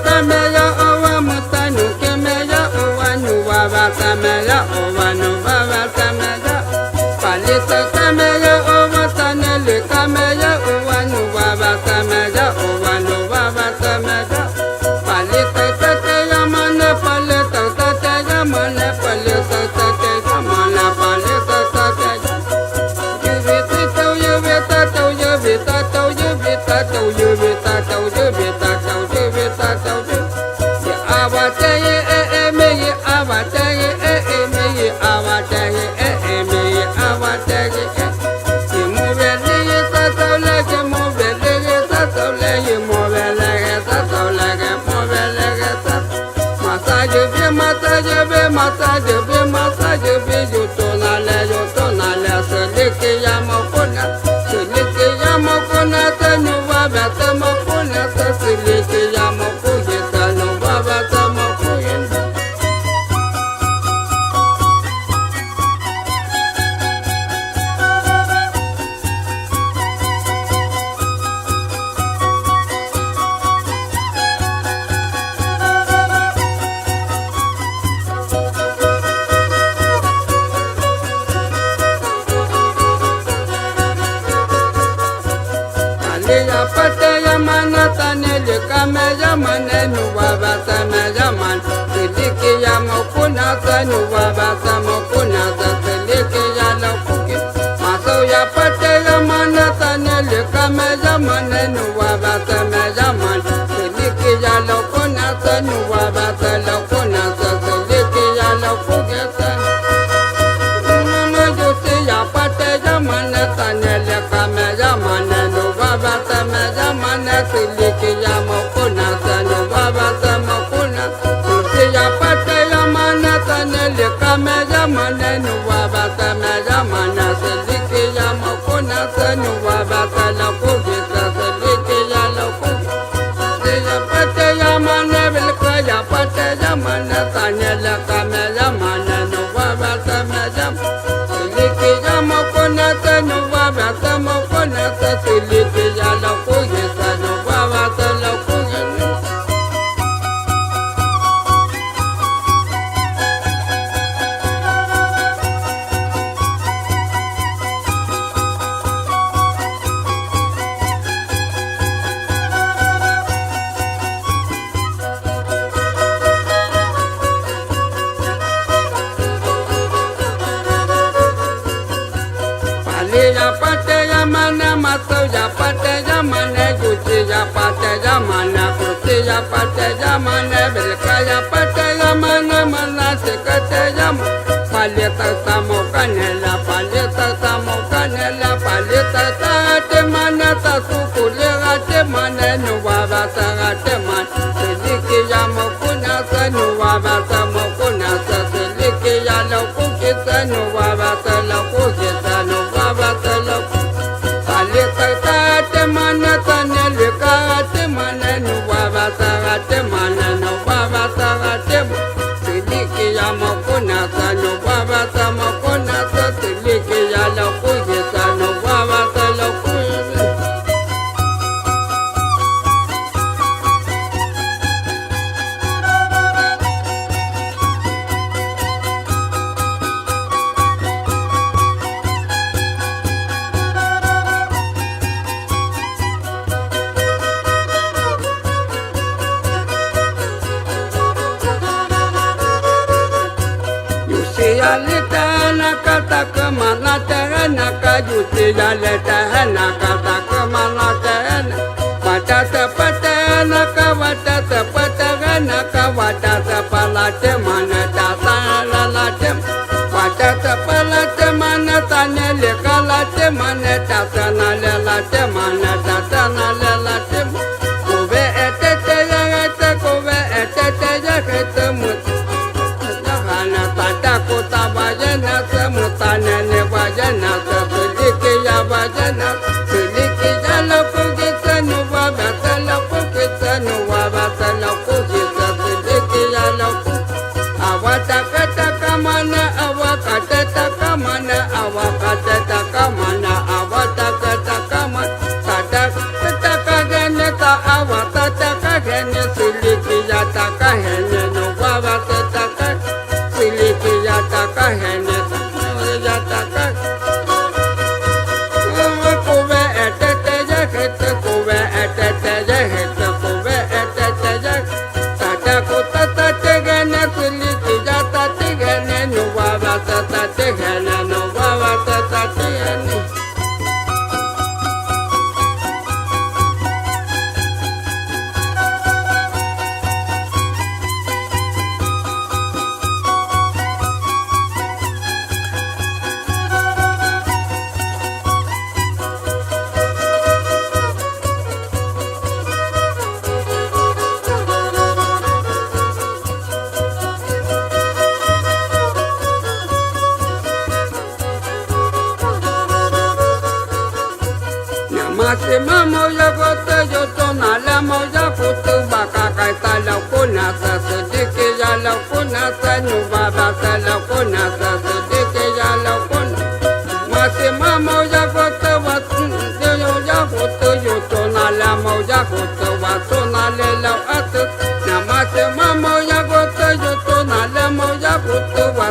tameya owa mutanu kemeya owa nuwa batameya owa nuwa batameya palita tameya owa tanele kameya owa nuwa batameya owa nuwa batameya palita tateya mane palita tateya mane palita tateya mane palita tateya yuvita tau yuvita tau yuvita tau yuvita tau yuvita tau yuvita tau yuvita tau awataye me awataye me awataye me awataye movele tataule movele tataule movele tataule movele massage be yutona le seleke yamakona tanuwa batamakona seleke yamakoye tanuwa batamakoye ya pate ya mana tanele kameya manenu wabata meya man seleke ya mokuna tanu wabata mokuna seleke ya lokuki maso ya pate ya mana tanele kameya manenu wabata meya man seleke ya lokuna tanu wabata lokuna seleke ya lokuki mama yote ya pate ya mana tanele kameya manenu wabata meya mana seleke ya mokuna tanu wabata mokuna yote ya pate ya mana tanele kameya manenu wabata meya mana seleke ya mokuna tanu wabata lokuki seleke ya lokuki ya pate ya mana belka ya pate ya mana tanele kameya manenu wabata meya seleke ya mokuna tanu wabata mokuna seleke ya lokuki tanu wabata lokuki ya pate ya mana maso ya pate ya mana yuti ya pate ya mana kurti ya pate ya mana belka ya pate ya mana mana sekate ya paleta tamo canela paleta te mana ta sukule te mana nuwa bata te man selike ya mokuna sa nuwa bata mokuna sa selike ya lokuki sa nuwa bata lokuki sa nuwa bata lokuki paleta te mana tanele te mana nuwa bata te mana nuwa bata te selike ya mokuna sa nuwa bata mokuna sa selike ya lokuki sa nuwa bata lokuki Yalita nakata kamana terena kajuti yalita nakata kamana terena patata patena kawatata patana kawatata palate manata salate patata palate manata nele kalate manata sanale late manata sanale late kove etete yagate kove etete yagate mut kota bajana samutana ne bajana selike ya bajana selike ya lokuki tanu wabata lokuki tanu wabata lokuki selike ya lokuki awata kamana awakata kamana awakata kamana awata kata kamana kata kagane ta awata kahene silikiyata kahene no baba taka silikiyata kahene yata kahene kove etete jehete kove etete jehete kove etete jehete tata kota tegene silikiyata tegene no baba tegene no baba tegene Mase mamo ya gote yo tona la mo ya kutu baka kaita la kuna sa sedike ya la kuna sa nu baba sa la kuna sa sedike ya la kuna Mase mamo ya gote wa yo ya gote yo tona la mo ya gote wa tona le la atu na mase mamo ya gote yo tona la mo ya gote wa